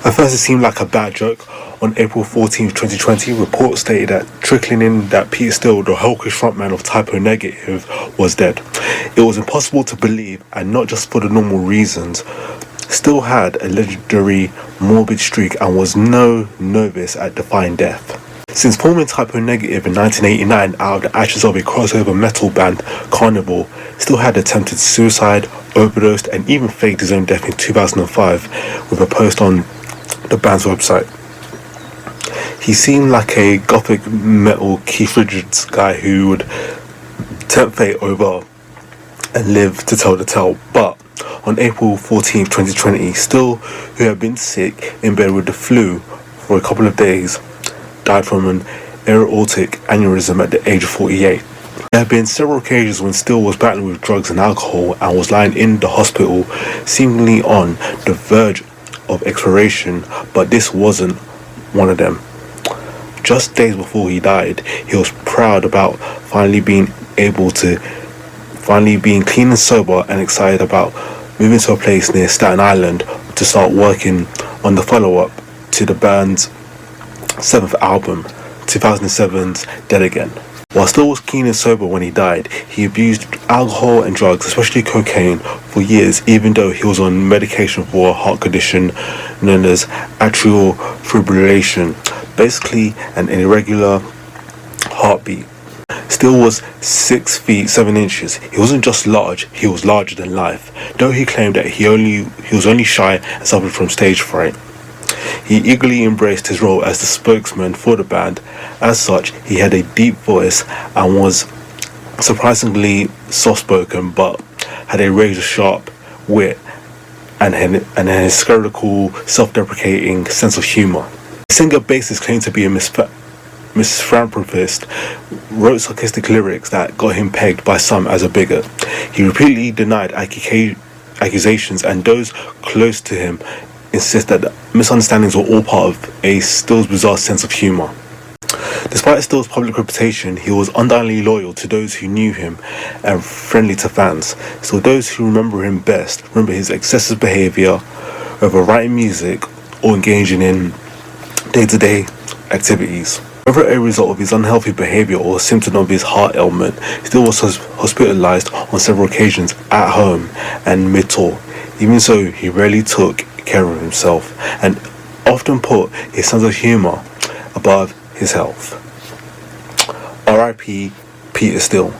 At first it seemed like a bad joke. On April 14th, 2020, reports stated that trickling in that Peter Steele, the hawkish frontman of Typo Negative, was dead. It was impossible to believe, and not just for the normal reasons. Steele had a legendary morbid streak and was no novice at defying death. Since forming Typo Negative in 1989 out of the ashes of a crossover metal band, Carnival, Steele had attempted suicide, overdosed, and even faked his own death in 2005 with a post on the band's website. He seemed like a gothic metal Keith Richards guy who would tempt fate over and live to tell the tale. But on April 14th, 2020, Steele, who had been sick in bed with the flu for a couple of days, died from an aortic aneurysm at the age of 48. There have been several occasions when Steele was battling with drugs and alcohol and was lying in the hospital, seemingly on the verge of expiration, but this wasn't one of them. Just days before he died, he was proud about finally being clean and sober, and excited about moving to a place near Staten Island to start working on the follow-up to the band's 7th album, 2007's Dead Again. While Steele was clean and sober when he died, he abused alcohol and drugs, especially cocaine, for years, even though he was on medication for a heart condition known as atrial fibrillation, basically an irregular heartbeat. Steele was 6 feet 7 inches. He wasn't just large, he was larger than life, though he claimed that he was only shy and suffered from stage fright. He eagerly embraced his role as the spokesman for the band. As such, he had a deep voice and was surprisingly soft-spoken, but had a razor-sharp wit and an hysterical, self-deprecating sense of humor. The singer-bassist claimed to be a misanthropist, wrote sarcastic lyrics that got him pegged by some as a bigot. He repeatedly denied accusations, and those close to him insist that the misunderstandings were all part of Steele's bizarre sense of humor. Despite Steele's public reputation, he was undoubtedly loyal to those who knew him and friendly to fans. So those who remember him best remember his excessive behavior, whether writing music or engaging in day-to-day activities. Whether a result of his unhealthy behavior or a symptom of his heart ailment, Steele was hospitalized on several occasions at home and mid-tour. Even so, he rarely took care of himself and often put his sense of humor above his health. R.I.P. Peter Steele.